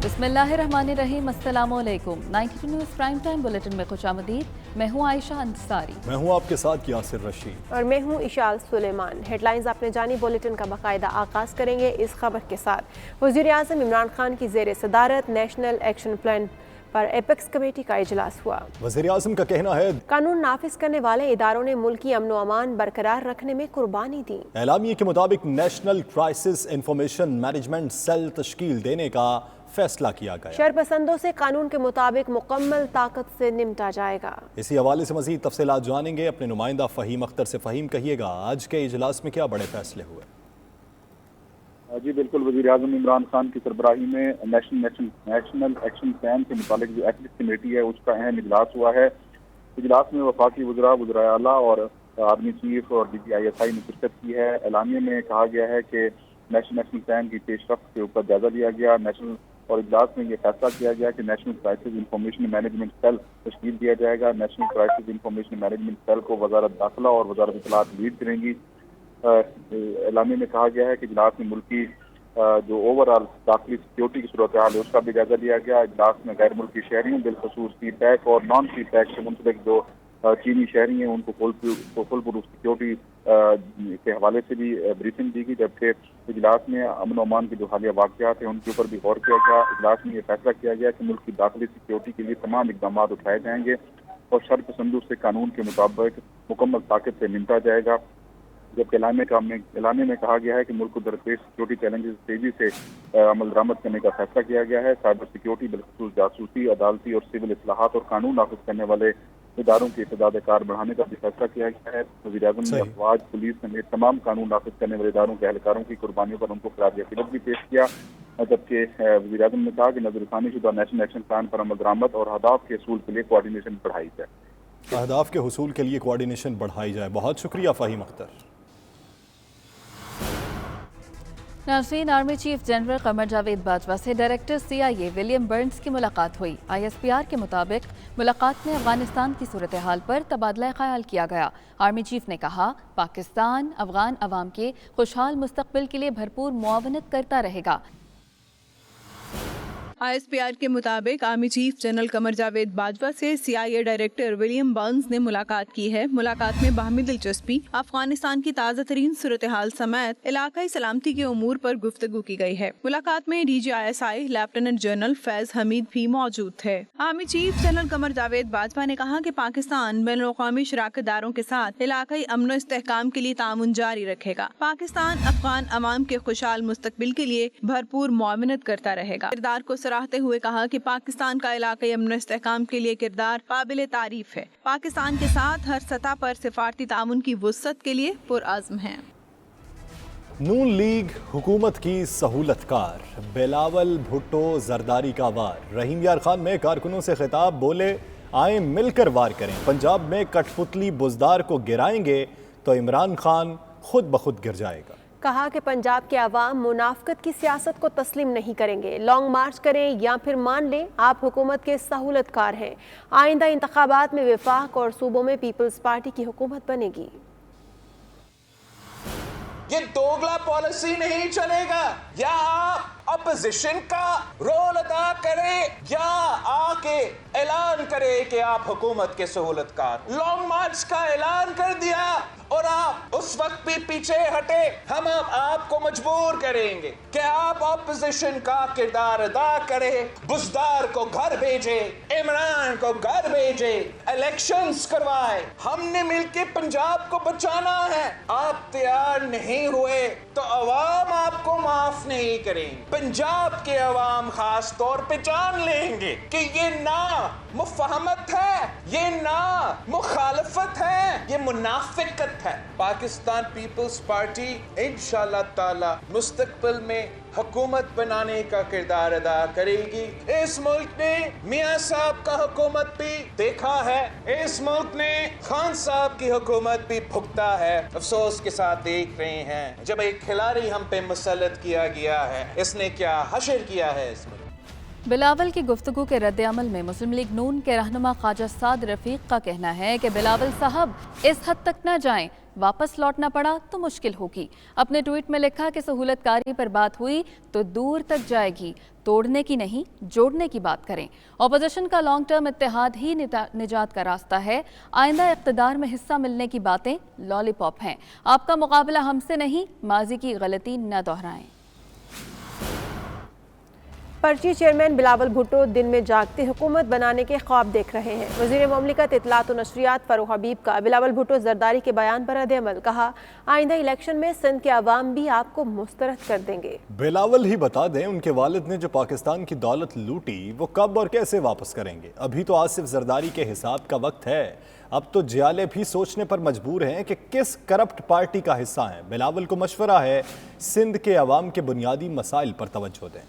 बिस्मिल्लाहिर्रहमानिर्रहीम, अस्सलाम वालेकुम। 92 न्यूज़ प्राइम टाइम बुलेटिन में खुशामदीद। मैं हूँ आयशा अंसारी। मैं हूँ आपके साथ यासिर रशीद। और मैं हूँ इशाल सुलेमान। हेडलाइंस आपने जानी, बुलेटिन का बाकायदा आगाज़ करेंगे इस खबर के साथ। वज़ीर-ए-आज़म इमरान खान की ज़ेर सदारत नेशनल एक्शन प्लान पर एपेक्स कमेटी का इजलास हुआ। वज़ीर-ए-आज़म का कहना है कानून नाफिज करने वाले इदारों ने मुल्की अमन व अमान बरकरार रखने में कुर्बानी दी। एलामिया के मुताबिक national crisis information management cell तश्कील देने का फैसला किया गया। शरपसंदों से कानून के मुताबिक मुकम्मल ताकत से निपटा जाएगा। इसी हवाले से मज़ीद तफसीलात जानेंगे अपने नुमाइंदा फ़हीम अख्तर से। फ़हीम, कहिएगा आज के इजलास में क्या बड़े फैसले हुए? जी बिल्कुल, वज़ीर-ए-आज़म इमरान खान की सरबराही में नेशनल एक्शन प्लान के मुताबिक जो एथिक्स कमेटी है उसका अहम इजलास हुआ है। इजलास में वफाकी वज़रा, वज़राए आला और आर्मी चीफ और DGISI ने शिरकत की है। एलामिया में कहा गया है कि नेशनल एक्शन प्लान की पेशरफ्त के ऊपर जायजा लिया गया और इजलास में ये फैसला किया गया कि national crisis information management cell तश्कील दिया जाएगा। National crisis information management cell को वजारत दाखिला और वजारत इत्तलात लीड करेंगी। एलामिया में कहा गया है कि इजलास में मुल्की जो ओवरऑल दाखिली सिक्योरिटी की सूरत हाल है उसका भी जायजा लिया गया। इजलास में गैर मुल्की शहरियों बिलखसूस CPEC और नॉन CPEC से मुंसलिक जो चीनी शहरी हैं उनको फुल प्रूफ सिक्योरिटी के हवाले से भी ब्रीफिंग दी गई। जबकि इजलास में अमन अमान के जो हालिया वाक़यात हैं उनके ऊपर भी गौर किया गया। इजलास में ये फैसला किया गया कि मुल्क की दाखिली सिक्योरिटी के लिए तमाम इकदाम उठाए जाएंगे और शरपसंदों से कानून के मुताबिक मुकम्मल ताकत से निपटा जाएगा। जबकि एलामे में कहा गया है कि मुल्क को दरपेश सिक्योरिटी चैलेंजेस तेजी से अमल दरामद करने का फैसला किया गया है। साइबर सिक्योरिटी, बिलखसूस जासूसी, अदालती और सिविल इस्लाहात और कानून नाफिज करने वाले इदारों की इत्तेदाद कार बढ़ाने का भी फैसला किया गया है। वज़ीर-ए-आज़म ने अफवाज, पुलिस समेत तमाम कानून नाफिज करने वाले इदारों के एहलकारों की कुर्बानियों पर उनको खिराज अकीदत भी पेश किया। जबकि वज़ीर-ए-आज़म ने कहा कि नज़रसानी शुदा नेशनल एक्शन प्लान पर अमल दरामद और अहदाफ के हसूल के लिए कोऑर्डिनेशन बढ़ाई जाए। अहदाफ के हसूल के लिए कोऑर्डिनेशन बढ़ाई जाए। बहुत शुक्रिया फ़हीम अख्तर। नाज़रीन, army chief general Qamar Javed Bajwa से डायरेक्टर CIA विलियम बर्न्स की मुलाकात हुई। ISPR के मुताबिक मुलाकात में अफगानिस्तान की सूरत हाल पर तबादला ख्याल किया गया। आर्मी चीफ ने कहा, पाकिस्तान अफगान अवाम के खुशहाल मुस्तकबिल के लिए भरपूर मुआवनत करता रहेगा। ISPR के मुताबिक army chief general Qamar Javed Bajwa से CIA डायरेक्टर विलियम बर्न्स ने मुलाकात की है। मुलाकात में बाहमी दिलचस्पी, अफगानिस्तान की ताज़ा तरीन सूरत हाल समेत इलाकाई सलामती के उमूर पर गुफ्तगू की गई है। मुलाकात में DGISI lieutenant general Faiz Hamid भी मौजूद थे। Army chief general Qamar Javed Bajwa ने कहा कि पाकिस्तान बैनुल-अक़वामी शराकतदारों के साथ इलाकाई अमन और इस्तेहकाम के लिए तामुन जारी रखेगा। पाकिस्तान अफगान अवाम के खुशहाल मुस्तकबिल के लिए भरपूर मुआवनत करता रहेगा। किरदार को सराहते हुए कहा कि पाकिस्तान का इलाकाई अमन और इस्तेहकाम के लिए किरदार काबिल तारीफ है। पाकिस्तान के साथ हर सतह पर सिफारती तामुन की वुसअत के लिए पुरअज़्म है। नून लीग हुकूमत की सहूलतकार, बिलावल भुट्टो जरदारी का वार। रहीम यार खान में कारकुनों से खिताब, बोले आए मिलकर वार करें। पंजाब में कठपुतली बुजदार को गिराएंगे तो इमरान खान खुद ब खुद गिर जाएगा। कहा कि पंजाब के अवाम मुनाफकत की सियासत को तस्लीम नहीं करेंगे। लॉन्ग मार्च करें या फिर मान लें आप हुकूमत के सहूलतकार हैं। आइंदा इंतखाबात में विफाक और सूबों में पीपल्स पार्टी की हुकूमत बनेगी। ये दोगला पॉलिसी नहीं चलेगा। या आप अपोजिशन का रोल अदा करें या आके ऐलान करें कि आप हुकूमत के सहूलतकार। लॉन्ग मार्च का ऐलान कर दिया और आप उस वक्त भी पीछे हटे। हम अब आपको मजबूर करेंगे कि आप ऑपोजिशन का किरदार अदा करें, बुजदार को घर भेजे, इमरान को घर भेजे, इलेक्शंस करवाए। हमने मिलके पंजाब को बचाना है। आप तैयार नहीं हुए तो अवाम आपको माफ नहीं करेंगे। पंजाब के अवाम खास तौर पे जान लेंगे कि ये ना मुफाहमत है, ये ना मुखालफत है, ये मुनाफिकत है। पाकिस्तान पीपल्स पार्टी इंशाअल्लाह ताला मुस्तकबिल में हुकूमत बनाने का किरदार अदा करेगी। इस मुल्क ने मियां साहब का हुकूमत भी देखा है, इस मुल्क ने खान साहब की हुकूमत भी भुगता है। अफसोस के साथ देख रहे हैं जब एक खिलाड़ी हम पे मुसल्लत किया गया है, इसने क्या हशर किया है इस मुल्क। بلاول کی گفتگو کے رد عمل میں مسلم لیگ نون کے رہنما خواجہ سعد رفیق کا کہنا ہے کہ بلاول صاحب اس حد تک نہ جائیں، واپس لوٹنا پڑا تو مشکل ہوگی۔ اپنے ٹویٹ میں لکھا کہ سہولت کاری پر بات ہوئی تو دور تک جائے گی، توڑنے کی نہیں جوڑنے کی بات کریں۔ اپوزیشن کا لانگ ٹرم اتحاد ہی نجات کا راستہ ہے، آئندہ اقتدار میں حصہ ملنے کی باتیں لالی پاپ ہیں۔ آپ کا مقابلہ ہم سے نہیں، ماضی کی غلطی نہ دہرائیں۔ پرچی چیئرمین بلاول بھٹو دن میں جاگتے حکومت بنانے کے خواب دیکھ رہے ہیں۔ وزیر مملکت اطلاعات و نشریات فاروق حبیب کا بلاول بھٹو زرداری کے بیان پر رد عمل، کہا آئندہ الیکشن میں سندھ کے عوام بھی آپ کو مسترد کر دیں گے۔ بلاول ہی بتا دیں ان کے والد نے جو پاکستان کی دولت لوٹی وہ کب اور کیسے واپس کریں گے۔ ابھی تو آصف زرداری کے حساب کا وقت ہے، اب تو جیالے بھی سوچنے پر مجبور ہیں کہ کس کرپٹ پارٹی کا حصہ ہیں۔ بلاول کو مشورہ ہے سندھ کے عوام کے بنیادی مسائل پر توجہ دیں۔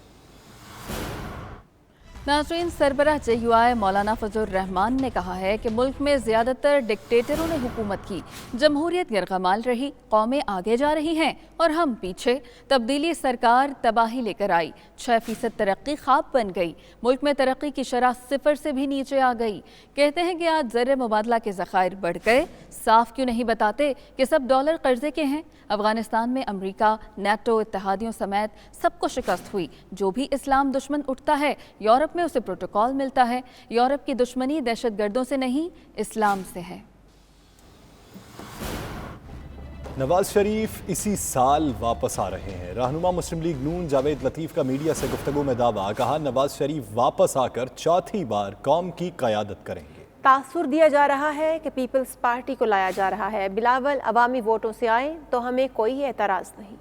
ناظرین، سربراہ JUI مولانا فضل الرحمان نے کہا ہے کہ ملک میں زیادہ تر ڈکٹیٹروں نے حکومت کی، جمہوریت یرغمال رہی، قومیں آگے جا رہی ہیں اور ہم پیچھے۔ تبدیلی سرکار تباہی لے کر آئی، 6% ترقی خواب بن گئی، ملک میں ترقی کی شرح 0 سے بھی نیچے آ گئی۔ کہتے ہیں کہ آج زر مبادلہ کے ذخائر بڑھ گئے، صاف کیوں نہیں بتاتے کہ سب ڈالر قرضے کے ہیں؟ افغانستان میں امریکہ، نیٹو اتحادیوں سمیت سب کو شکست ہوئی۔ جو بھی اسلام دشمن اٹھتا ہے یورپ میں اسے پروٹوکول ملتا ہے۔ یورپ کی دشمنی دہشت گردوں سے نہیں، اسلام سے ہے۔ نواز شریف اسی سال واپس آ رہے ہیں۔ رہنما مسلم لیگ نون جاوید لطیف کا میڈیا سے گفتگو میں دعویٰ، کہا نواز شریف واپس آ کر چوتھی بار قوم کی قیادت کریں گے۔ تاثر دیا جا رہا ہے کہ پیپلز پارٹی کو لایا جا رہا ہے۔ بلاول عوامی ووٹوں سے آئیں تو ہمیں کوئی اعتراض نہیں۔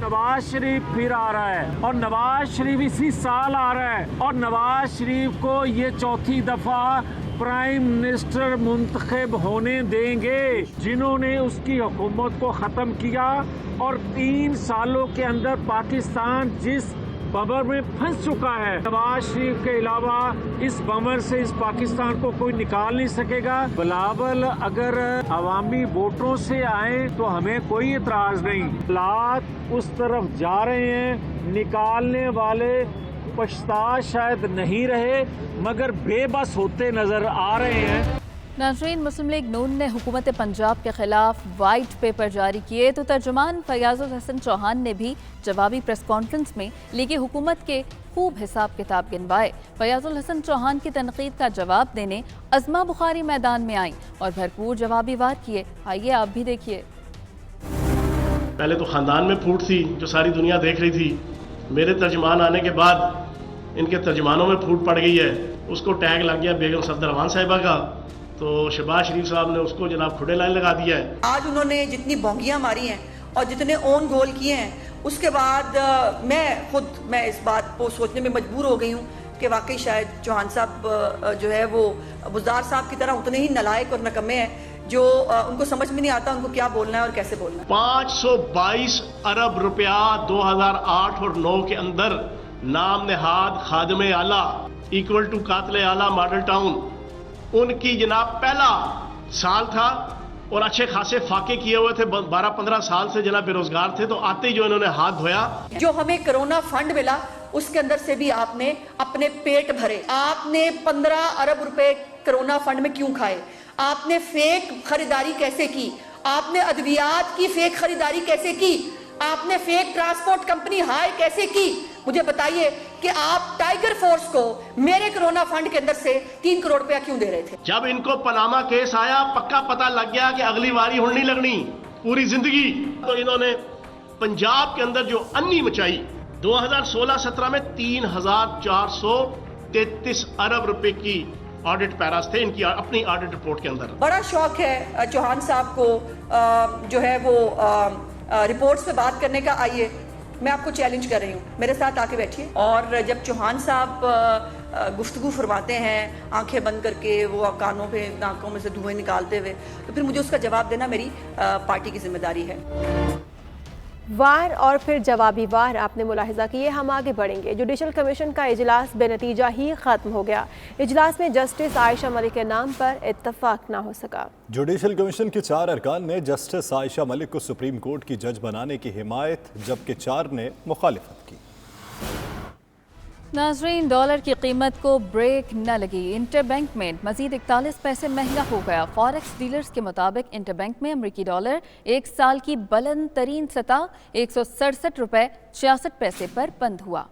نواز شریف پھر آ رہا ہے اور نواز شریف اسی سال آ رہا ہے اور نواز شریف کو یہ چوتھی دفعہ پرائم منسٹر منتخب ہونے دیں گے۔ جنہوں نے اس کی حکومت کو ختم کیا اور 3 سالوں کے اندر پاکستان جس بمر میں پھنس چکا ہے، نواز شریف کے علاوہ اس بمر سے اس پاکستان کو کوئی نکال نہیں سکے گا۔ بلاول اگر عوامی ووٹوں سے آئیں تو ہمیں کوئی اعتراض نہیں۔ حالات اس طرف جا رہے ہیں، نکالنے والے پچھتا شاید نہیں رہے مگر بے بس ہوتے نظر آ رہے ہیں۔ ناظرین، مسلم لیگ نون نے حکومت پنجاب کے خلاف وائٹ پیپر جاری کیے تو ترجمان فیاض الحسن چوہان نے بھی جوابی پریس کانفرنس میں لیگی حکومت کے خوب حساب کتاب گنوائے۔ فیاض الحسن چوہان کی تنقید کا جواب دینے عظمہ بخاری میدان میں آئیں اور بھرپور جوابی وار کیے۔ آئیے آپ بھی دیکھیے۔ پہلے تو خاندان میں پھوٹ تھی جو ساری دنیا دیکھ رہی تھی، میرے ترجمان آنے کے بعد ان کے ترجمانوں میں پھوٹ پڑ گئی ہے۔ اس کو ٹیگ لگ گیا بیگم صفدر امان صاحبہ کا، تو شہباز شریف صاحب نے اس کو جناب کھڑے لائن لگا دیا ہے۔ آج انہوں نے جتنی بونگیاں ماری ہیں اور جتنے اون گول کیے ہیں، اس کے بعد میں اس بات کو سوچنے میں مجبور ہو گئی ہوں کہ واقعی شاید چوہان صاحب جو ہے وہ بزدار صاحب کی طرح اتنے ہی نالائق اور نکمے ہیں جو ان کو سمجھ میں نہیں آتا ان کو کیا بولنا ہے اور کیسے بولنا ہے۔ 522 ارب روپیہ 2008 اور 9 کے اندر نام نہاد خادم اعلیٰ ایکول ٹو قاتل اعلیٰ ماڈل ٹاؤن، ان کی جناب پہلا سال تھا اور اچھے خاصے فاقے کیے ہوئے تھے، 12-15 سال سے جناب بے روزگار تھے، تو آتے ہی جو انہوں نے ہاتھ دھویا۔ جو ہمیں کرونا فنڈ ملا اس کے اندر سے بھی آپ نے اپنے پیٹ بھرے۔ آپ نے 15 ارب روپے کرونا فنڈ میں کیوں کھائے؟ آپ نے فیک خریداری کیسے کی؟ آپ نے ادویات کی فیک خریداری کیسے کی؟ آپ نے فیک ٹرانسپورٹ کمپنی ہائر کیسے کی؟ مجھے بتائیے کہ آپ ٹائیگر فورس کو میرے کرونا فنڈ کے اندر سے 3 کروڑ روپیہ کیوں دے رہے تھے؟ جب ان کو پاناما کیس آیا پکا پتہ لگ گیا کہ اگلی واری ہن نہیں لگنی پوری زندگی، تو انہوں نے پنجاب کے اندر جو انی مچائی 2016-17 میں 3433 ارب روپے کی آڈٹ پیراس تھے ان کی اپنی آڈٹ رپورٹ کے اندر۔ بڑا شوق ہے چوہان صاحب کو جو ہے وہ رپورٹس پہ بات کرنے کا۔ آئیے میں آپ کو چیلنج کر رہی ہوں، میرے ساتھ آ کے بیٹھیے، اور جب چوہان صاحب گفتگو فرماتے ہیں آنکھیں بند کر کے، وہ کانوں پہ ناکوں میں سے دھوئیں نکالتے ہوئے، تو پھر مجھے اس کا جواب دینا میری پارٹی کی ذمہ داری ہے۔ وار اور پھر جوابی وار آپ نے ملاحظہ کیے۔ ہم آگے بڑھیں گے۔ جوڈیشل کمیشن کا اجلاس بے نتیجہ ہی ختم ہو گیا۔ اجلاس میں جسٹس عائشہ ملک کے نام پر اتفاق نہ ہو سکا۔ جوڈیشل کمیشن کے 4 ارکان نے جسٹس عائشہ ملک کو سپریم کورٹ کی جج بنانے کی حمایت، جبکہ 4 نے مخالفت کی۔ नाजरीन, डॉलर की कीमत को ब्रेक न लगी। इंटरबैंक में मजीद 41 पैसे महंगा हो गया। फॉरेक्स डीलर्स के मुताबिक इंटरबैंक में अमरीकी डॉलर एक साल की बुलंद तरीन सतह 167 रुपये 66 पैसे पर बंद हुआ।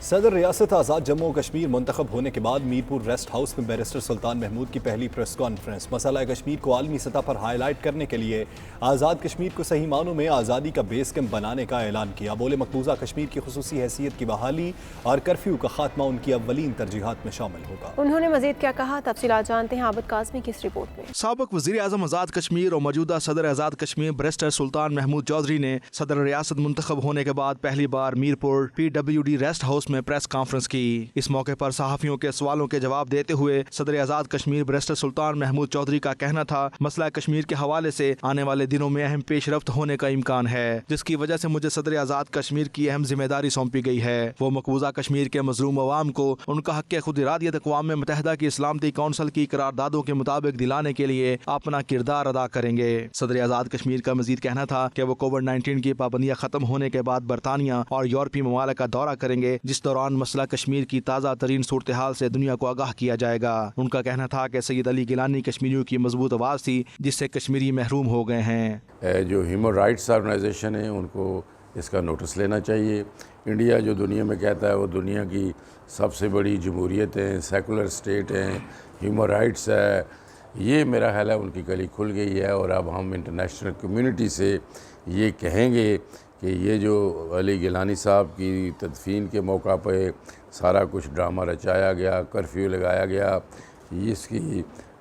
सदर रियासत आज़ाद जम्मू और कश्मीर मुंतखब होने के बाद मीरपुर रेस्ट हाउस में बैरिस्टर सुल्तान महमूद की पहली प्रेस कॉन्फ्रेंस। मसला कश्मीर को आलमी सतह पर हाईलाइट करने के लिए आज़ाद कश्मीर को सही मानों में आज़ादी का बेस कैंप बनाने का ऐलान किया। बोले मकबूजा कश्मीर की खुसूसी हैसियत की बहाली और कर्फ्यू का खात्मा उनकी अव्वलीन तरजीहात में शामिल होगा। उन्होंने मजीद क्या कहा, तफसीलात जानते हैं आबिद काज़मी की इस रिपोर्ट में। साबिक वज़ीर आज़म आज़ाद कश्मीर और मौजूदा सदर आज़ाद कश्मीर बैरिस्टर सुल्तान महमूद चौधरी ने सदर रियासत मुंतखब होने के बाद पहली बार मीरपुर PWD रेस्ट हाउस में प्रेस कॉन्फ्रेंस की। इस मौके पर सहाफ़ियों के सवालों के जवाब देते हुए सदर आज़ाद कश्मीर बैरिस्टर सुल्तान महमूद चौधरी का कहना था, मसला कश्मीर के हवाले से आने वाले दिनों में अहम पेशरफ्त होने का इम्कान है, जिसकी वजह से मुझे सदर आज़ाद कश्मीर की अहम जिम्मेदारी सौंपी गई है। वो मकबूजा कश्मीर के मजलूम अवाम को उनका हक़ खुद इरादियत अक़वाम मुत्तहिदा की इस्लामती कौंसिल की करारदादों के मुताबिक दिलाने के लिए अपना किरदार अदा करेंगे। सदर आज़ाद कश्मीर का मजीद कहना था कि वो कोविड-19 की पाबंदियाँ खत्म होने के बाद बरतानिया और यूरोपीय ममालिक का दौरा करेंगे, जिस दौरान मसला कश्मीर की ताज़ा तरीन सूरत हाल से दुनिया को आगाह किया जाएगा। उनका कहना था कि सैयद अली गिलानी कश्मीरियों की मजबूत आवाज़ थी, जिससे कश्मीरी महरूम हो गए हैं। जो ह्यूमन राइट्स ऑर्गेनाइजेशन है उनको इसका नोटिस लेना चाहिए। इंडिया जो दुनिया में कहता है वो दुनिया की सबसे बड़ी जमहूरियत है, सेकुलर स्टेट है, ह्यूमन राइट्स है, ये मेरा ख्याल है उनकी कली खुल गई है। और अब हम इंटरनेशनल कम्युनिटी से ये कहेंगे कि ये जो अली गिलानी साहब की तदफीन के मौका पे सारा कुछ ड्रामा रचाया गया, कर्फ्यू लगाया गया,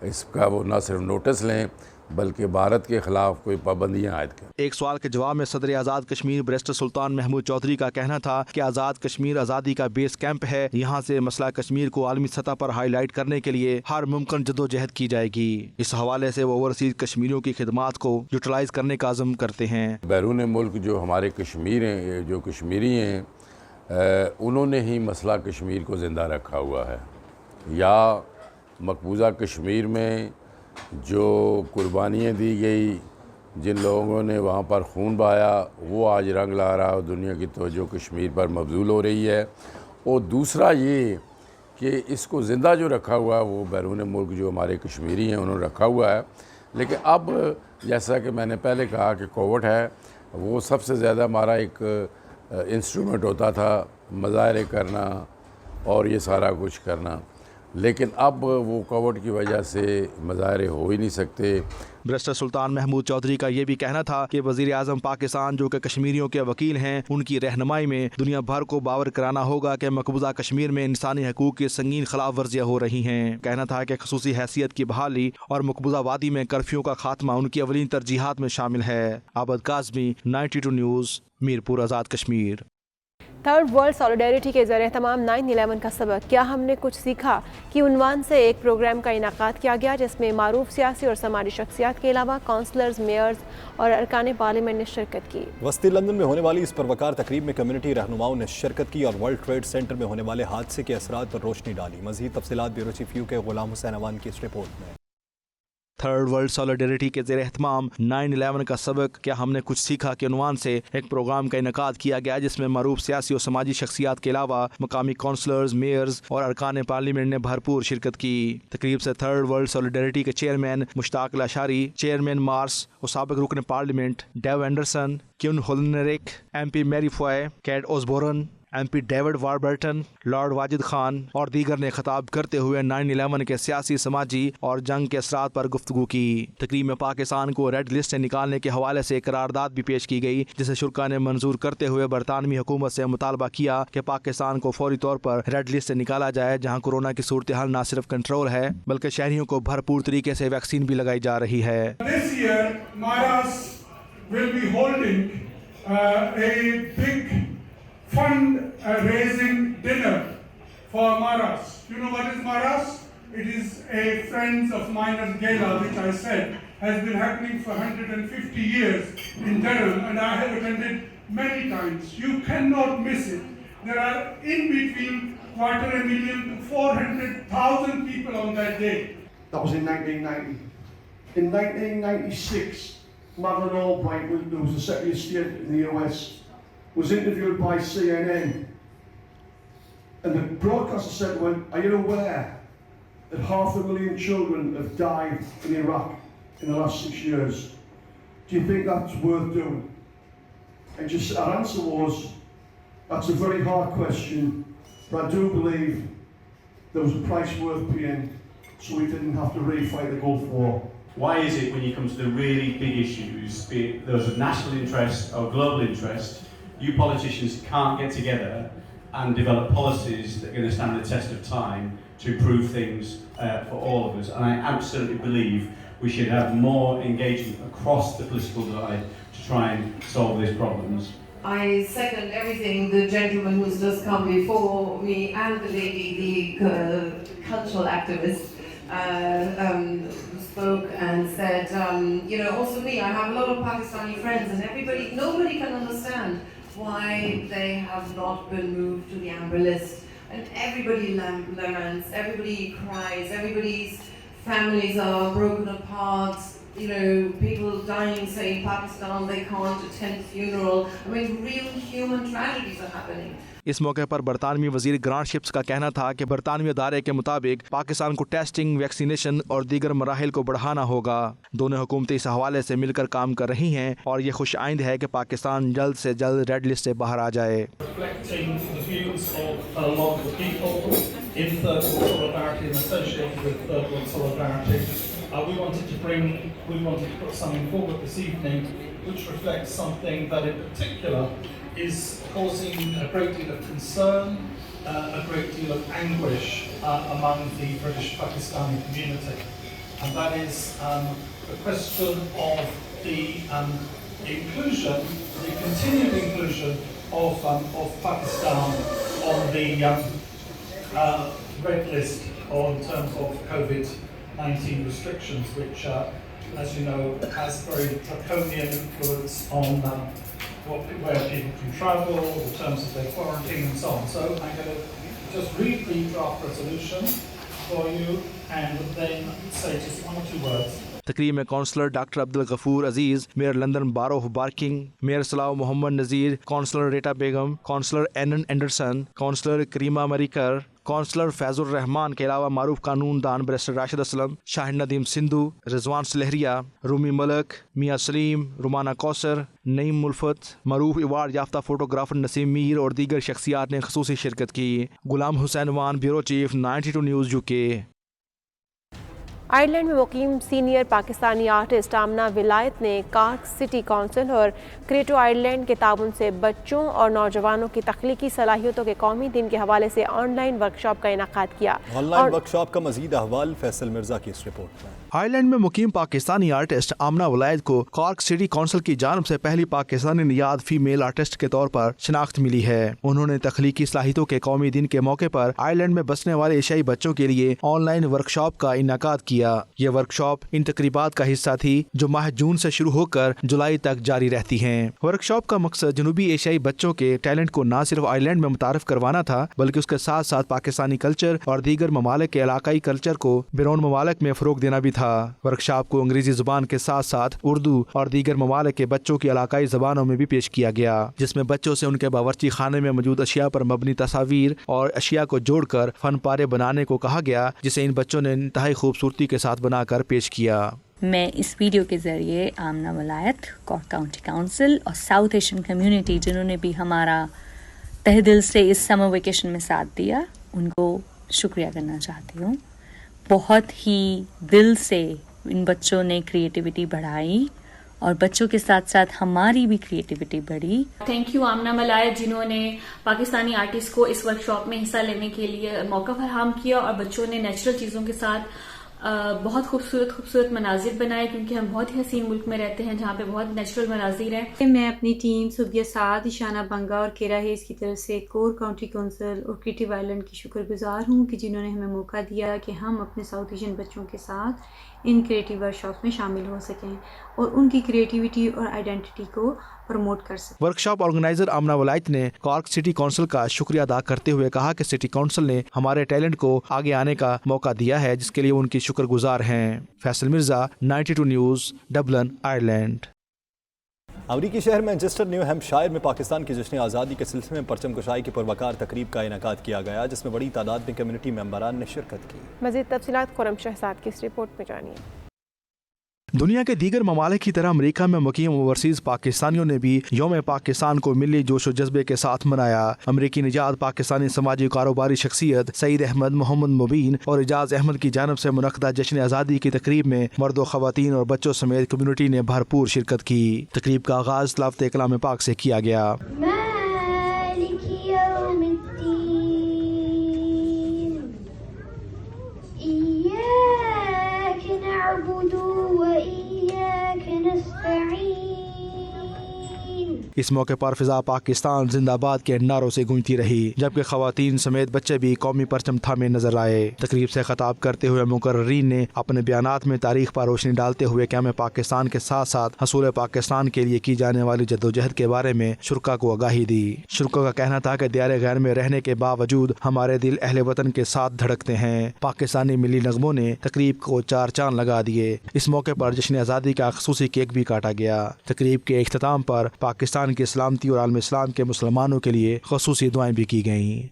इसका वो ना सिर्फ नोटिस लें बल्कि भारत के खिलाफ कोई पाबंदियां आयद करें। एक सवाल के जवाब में सदर आज़ाद कश्मीर बैरिस्टर सुल्तान महमूद चौधरी का कहना था कि आज़ाद कश्मीर आज़ादी का बेस कैंप है, यहाँ से मसला कश्मीर को आलमी सतह पर हाईलाइट करने के लिए हर मुमकिन जद्दोजहद की जाएगी। इस हवाले से वो ओवरसीज कश्मीरियों की खिदमात को यूटिलाइज करने का अज़म करते हैं। बैरून मुल्क जो हमारे कश्मीर हैं, जो कश्मीरी हैं, उन्होंने ही मसला कश्मीर को ज़िंदा रखा हुआ है। या मकबूजा कश्मीर में जो कुर्बानियाँ दी गई, जिन लोगों ने वहाँ पर खून बहाया, वो आज रंग ला रहा और दुनिया की तवज्जो कश्मीर पर मबजूल हो रही है। और दूसरा ये कि इसको ज़िंदा जो रखा हुआ है वो बैरून मुल्क जो हमारे कश्मीरी हैं उन्होंने रखा हुआ है। लेकिन अब जैसा कि मैंने पहले कहा कि कोविड है, वो सबसे ज़्यादा हमारा एक इंस्ट्रूमेंट होता था मुजाहरे करना और ये सारा कुछ करना, लेकिन अब वो कोविड की वजह से मुजाहरे हो ही नहीं सकते। बैरिस्टर सुल्तान महमूद चौधरी का ये भी कहना था कि वज़ीर आज़म पाकिस्तान जो कि कश्मीरियों के वकील हैं, उनकी रहनुमाई में दुनिया भर को बावर कराना होगा कि मकबूजा कश्मीर में इंसानी हकूक़ की संगीन खिलाफ वर्जियाँ हो रही हैं। कहना था कि खुसूसी हैसियत की बहाली और मकबूजा वादी में कर्फ्यू का खात्मा उनकी अवलीन तरजीहात में शामिल है। Abid Kazmi, 92 news, Mirpur Azad Kashmir. Third world solidarity के ज़रिए तमाम 9/11 का सबक, क्या हमने कुछ सीखा कि उन्वान से एक प्रोग्राम का इनाकाद किया गया, जिसमें मारूफ सियासी और समाजी शख्सियात के अलावा काउंसलर्स, मेयर्स और अरकान पार्लियामेंट ने शिरकत की। वस्ती लंदन में होने वाली इस परवकार तकरीब में कम्युनिटी रहनुमाओं ने शिरकत की और वर्ल्ड ट्रेड सेंटर में होने वाले हादसे के असरात पर रोशनी डाली। मज़ीद तफसीलात ब्यूरो चीफ यू के गुलाम हुसैन अवान की इस रिपोर्ट में। थर्ड वर्ल्ड सॉलिडेरिटी के ज़ेर एहतमाम 9/11 का सबक, क्या हमने कुछ सीखा के उन्वान से एक प्रोग्राम का इनकाद किया गया, जिसमें मरूफ सियासी और समाजी शख्सियात के अलावा मकामी काउंसलर्स, मेयर्स और अरकान पार्लियामेंट ने भरपूर शिरकत की। तकरीब से थर्ड वर्ल्ड सॉलिडेरिटी के चेयरमैन मुश्ताक अल-अशारी, चेयरमैन मार्स और साबिक रुकन पार्लियामेंट डेव एंडरसन, क्यून होलनरिक, MP Mary Foy, Kate Osborne, MP David Warburton, Lord Wajid Khan और दीगर ने खिताब करते हुए 9/11 के सियासी, समाजी और जंग के असरात पर गुफ्तगू की। तकरीब में पाकिस्तान को रेड लिस्ट से निकालने के हवाले से करारदाद भी पेश की गई, जिसे शुरा ने मंजूर करते हुए बरतानवी हुकूमत से मुतालबा किया कि पाकिस्तान को फौरी तौर पर रेड लिस्ट से निकाला जाए, जहाँ कोरोना की सूरत हाल न सिर्फ कंट्रोल है बल्कि शहरियों को भरपूर तरीके से वैक्सीन भी लगाई जा रही है। This year, Maras will be holding a big fund-raising dinner for Maras. You know what is Maras? It is a Friends of Miners Gala, which I said has been happening for 150 years in Durham, and I have attended many times. You cannot miss it. There are in between 250,000 to 400,000 people on that day. That was in 1990. In 1996, Madeleine Albright, who was the Secretary of State in the US, was interviewed by CNN. And the broadcaster said to him, "Are you aware that 500,000 children have died in Iraq in the last 6 years? Do you think that's worth doing?" And just our answer was, "That's a very hard question, but I do believe there was a price worth paying, so we didn't have to really fight the Gulf War." Why is it when you come to the really big issues, be it those of national interest or global interest, you politicians can't get together and develop policies that are going to stand the test of time to improve things for all of us? And I absolutely believe we should have more engagement across the political divide to try and solve these problems. I second everything the gentleman who's just come before me and the lady, the cultural activist, spoke and said, also me, I have a lot of Pakistani friends, and nobody can understand why they have not been moved to the amber list. And everybody laments, everybody cries, everybody's families are broken apart. People dying, say, in Pakistan, they can't attend funeral. I mean, real human tragedies are happening. इस मौके पर बरतानवी वजीर grant ships का कहना था कि बरतानवी अदारे के मुताबिक पाकिस्तान को टेस्टिंग, वैक्सीनेशन और दीगर मराहिल को बढ़ाना होगा। दोनों हुकूमतें इस हवाले से मिलकर काम कर रही हैं और ये खुश आइंद है कि पाकिस्तान जल्द से जल्द रेड लिस्ट से बाहर आ जाए। We wanted to put something forward this evening which reflects something that in particular is causing a great deal of concern, a great deal of anguish among the British Pakistani community, and that is the question of the inclusion, the continued inclusion of Pakistan on the red list in terms of COVID-19 restrictions, which, as you know, has very draconian influence on where people can travel, the terms of their quarantine and so on. So I'm going to just read the draft resolution for you and then say just one or two words. तकरीब में councillor doctor Abdul Ghafoor अजीज, mayor London बारो of barking, mayor सलाह मोहम्मद नज़ीर, councillor रेटा बेगम, councillor एनन Anderson, councillor करीमा Marikar, councillor Faizur Rahman के अलावा मारूफ कानून दान barrister Rashid Aslam, Shaheen Nadeem Sindhu, Rizwan Sulehria, Rumi Malak, मियाँ सलीम, रुमाना कौसर, नईम मुल्फत, मरूफ अवार्ड याफ्ता फोटोग्राफर नसीम मीर और दीगर शख्सियात ने खसूसी शिरकत की। गुलाम हुसैन वान, bureau chief, 92 news UK। Ireland में मुकीम सीनियर पाकिस्तानी आर्टिस्ट आमना विलायत ने कार्क सिटी काउंसिल और क्रिएटिव आयरलैंड के ताउन से बच्चों और नौजवानों की तख्लीकी सलाहियतों के कौमी दिन के हवाले से ऑनलाइन वर्कशॉप का इनेकाद किया। ऑनलाइन वर्कशॉप का मजीद अहवाल फैसल मिर्जा की इस रिपोर्ट में। आयरलैंड में मुकीम पाकिस्तानी आर्टिस्ट आमना विलायत को कार्क सिटी काउंसिल की जानिब से पहली पाकिस्तानी नियाद फीमेल आर्टिस्ट के तौर पर शनाख्त मिली है। उन्होंने तख्लीकी सलाहियतों के कौमी दिन के मौके पर आयरलैंड में बसने वाले एशियाई बच्चों के लिए ऑनलाइन वर्कशॉप का इनेकाद किया। ये वर्कशॉप इन तकरीबात का हिस्सा थी जो माह जून से शुरू होकर जुलाई तक जारी रहती हैं। वर्कशॉप का मकसद जनूबी एशियाई बच्चों के टैलेंट को न सिर्फ आयरलैंड में मुतारफ करवाना था, बल्कि उसके साथ साथ पाकिस्तानी कल्चर और दीगर ममालिक के इलाकाई कल्चर को बैरून ममालिक में फरोग देना भी था। वर्कशॉप को अंग्रेजी जुबान के साथ साथ उर्दू और दीगर ममालिक के बच्चों की इलाकाई ज़बानों में भी पेश किया गया, जिसमें बच्चों से उनके बावर्ची खाने में मौजूद अशिया पर मबनी तस्वीर और अशिया को जोड़कर फन पारे बनाने को कहा गया, जिसे इन बच्चों ने इंतहाई खूबसूरती के साथ बनाकर पेश किया। मैं इस वीडियो के ज़रिए आमना विलायत, कॉर्क काउंटी काउंसिल और साउथ एशियन कम्युनिटी जिन्होंने भी हमारा तहे दिल से इस समर वेकेशन में साथ दिया, उनको शुक्रिया करना चाहती हूँ। बहुत ही दिल से इन बच्चों ने क्रिएटिविटी बढ़ाई और बच्चों के साथ साथ हमारी भी क्रिएटिविटी बढ़ी। थैंक यू आमना विलायत जिन्होंने पाकिस्तानी आर्टिस्ट को इस वर्कशॉप में हिस्सा लेने के लिए मौका फराहम किया और बच्चों ने नेचुरल चीज़ों के साथ बहुत खूबसूरत मनाजिर बनाए, क्योंकि हम बहुत ही हसीन मुल्क में रहते हैं जहाँ पे बहुत नेचुरल मनाजिर हैं। मैं अपनी टीम सुबिया साद, इशाना बंगा और केरा हेज की तरफ से कोर काउंटी काउंसिल और क्रिएटिव आइलैंड की शुक्रगुजार हूँ कि जिन्होंने हमें मौका दिया कि हम अपने साउथ एशियन बच्चों के साथ इन क्रिएटिव वर्कशॉप में शामिल हो सकें और उनकी क्रिएटिविटी और आइडेंटिटी को प्रमोट कर सकें। वर्कशॉप ऑर्गेनाइजर आमना विलायत ने कॉर्क सिटी काउंसिल का शुक्रिया अदा करते हुए कहा कि सिटी काउंसिल ने हमारे टैलेंट को आगे आने का मौका दिया है, जिसके लिए उनकी शुक्रगुजार हैं। Faisal Mirza, 92 news, Dublin, Ireland. امریکی شہر مانچسٹر نیو ہیمپشائر میں پاکستان کی جشن آزادی کے سلسلے میں پرچم کشائی کی پروقار تقریب کا انعقاد کیا گیا، جس میں بڑی تعداد میں کمیونٹی ممبران نے شرکت کی۔ مزید تفصیلات خرم شہزاد کی اس رپورٹ میں جانیے۔ دنیا کے دیگر ممالک کی طرح امریکہ میں مقیم اوورسیز پاکستانیوں نے بھی یوم پاکستان کو ملی جوش و جذبے کے ساتھ منایا۔ امریکی نژاد پاکستانی سماجی کاروباری شخصیت سعید احمد، محمد مبین اور اعجاز احمد کی جانب سے منعقدہ جشن آزادی کی تقریب میں مرد و خواتین اور بچوں سمیت کمیونٹی نے بھرپور شرکت کی۔ تقریب کا آغاز تلاوت کلام پاک سے کیا گیا۔ اس موقع پر فضا پاکستان زندہ باد کے نعروں سے گونجتی رہی، جبکہ خواتین سمیت بچے بھی قومی پرچم تھامے نظر آئے۔ تقریب سے خطاب کرتے ہوئے مقررین نے اپنے بیانات میں تاریخ پر روشنی ڈالتے ہوئے قیام پاکستان کے ساتھ ساتھ حصول پاکستان کے لیے کی جانے والی جدوجہد کے بارے میں شرکا کو آگاہی دی۔ شرکا کا کہنا تھا کہ دیار غیر میں رہنے کے باوجود ہمارے دل اہل وطن کے ساتھ دھڑکتے ہیں۔ پاکستانی ملی نغموں نے تقریب کو چار چاند لگا دیے۔ اس موقع پر جشن آزادی کا خصوصی کیک بھی کاٹا گیا۔ تقریب کے اختتام پر پاکستان کی سلامتی اور عالم اسلام کے مسلمانوں کے لیے خصوصی دعائیں بھی کی گئیں۔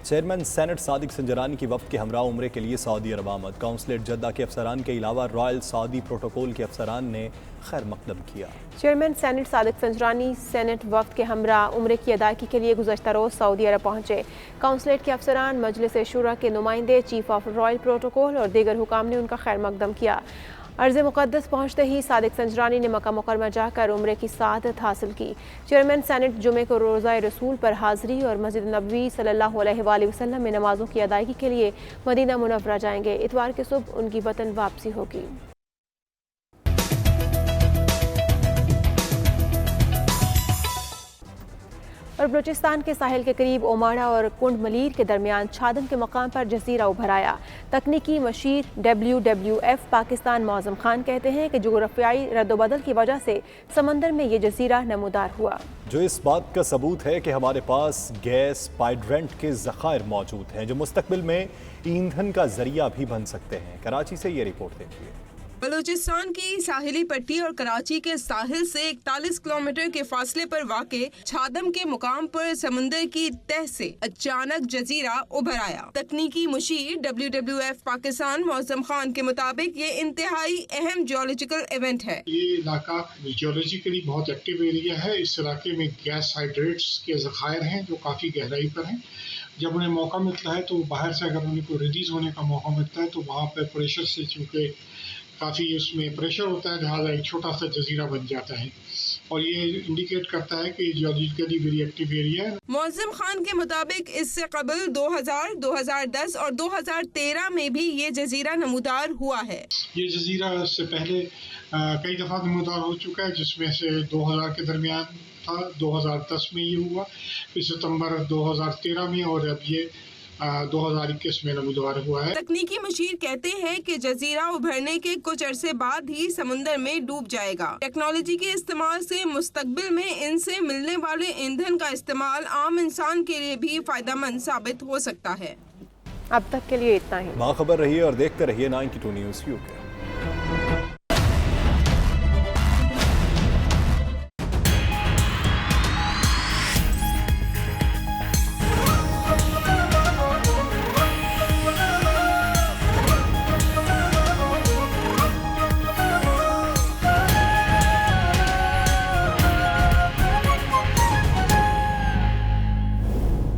چیئرمین سینٹ صادق سنجرانی کی وفد کے ہمراہ عمرے کے لیے سعودی عرب آمد۔ قونصلیٹ جدہ کے افسران کے علاوہ رائل سعودی پروٹوکول کے افسران نے خیر مقدم کیا۔ Chairman senate Sadiq Sanjrani Saint وفد کے ہمراہ عمرے کی ادائیگی کے لیے گزشتہ روز سعودی عرب پہنچے۔ قونصلیٹ کے افسران، مجلس شورا کے نمائندے، چیف آف رائل پروٹوکول اور دیگر حکام نے ان کا خیر مقدم کیا۔ ارض مقدس پہنچتے ہی صادق سنجرانی نے مکہ مکرمہ جا کر عمرے کی سعادت حاصل کی۔ چیئرمین سینٹ جمعے کو روزہ رسول پر حاضری اور مسجد نبوی صلی اللہ علیہ وآلہ وسلم میں نمازوں کی ادائیگی کے لیے مدینہ منورہ جائیں گے۔ اتوار کی صبح ان کی وطن واپسی ہوگی۔ اور بلوچستان کے ساحل کے قریب اوماڑا اور کنڈ ملیر کے درمیان چھادم کے مقام پر جزیرہ ابھر آیا۔ تکنیکی مشیر WWF پاکستان معظم خان کہتے ہیں کہ جغرافیائی رد و بدل کی وجہ سے سمندر میں یہ جزیرہ نمودار ہوا، جو اس بات کا ثبوت ہے کہ ہمارے پاس گیس پائیڈرنٹ کے ذخائر موجود ہیں جو مستقبل میں ایندھن کا ذریعہ بھی بن سکتے ہیں۔ کراچی سے یہ رپورٹ دیکھیے۔ بلوچستان کی ساحلی پٹی اور کراچی کے ساحل سے 41 کلومیٹر کے فاصلے پر واقع چھادم کے مقام پر سمندر کی تہ سے اچانک جزیرہ ابھر آیا۔ تکنیکی مشیر WWF پاکستان معظم خان کے مطابق یہ انتہائی اہم جیولوجیکل ایونٹ ہے۔ یہ علاقہ جیولوجیکلی بہت ایکٹیو ایریا ہے۔ اس علاقے میں گیس ہائیڈریٹس کے ذخائر ہیں جو کافی گہرائی پر ہیں۔ جب انہیں موقع ملتا ہے تو باہر سے اگر انہیں کو ریلیز ہونے کا موقع ملتا ہے تو وہاں پہ پریشر سے چونکہ کافی اس میں پریشر ہوتا ہے، لہٰذا ایک چھوٹا سا جزیرہ بن جاتا ہے اور یہ انڈیکیٹ کرتا ہے کہ جیولوجیکلی ویری ایکٹیو ایریا ہے۔ معظم خان کے مطابق اس سے قبل 2000، 2010 اور 2013 میں بھی یہ جزیرہ نمودار ہوا ہے۔ یہ جزیرہ اس سے پہلے کئی دفعہ نمودار ہو چکا ہے، جس میں سے 2000 کے درمیان تھا، 2010 میں یہ ہوا، پھر ستمبر 2013 میں اور اب یہ 2021 میں نمودار ہوا ہے۔ تکنیکی مشیر کہتے ہیں کہ جزیرہ ابھرنے کے کچھ عرصے بعد ہی سمندر میں ڈوب جائے گا۔ ٹیکنالوجی کے استعمال سے مستقبل میں ان سے ملنے والے ایندھن کا استعمال عام انسان کے لیے بھی فائدہ مند ثابت ہو سکتا ہے۔ اب تک کے لیے اتنا ہی۔ باخبر رہیے اور دیکھتے رہیے 92 نیوز UK۔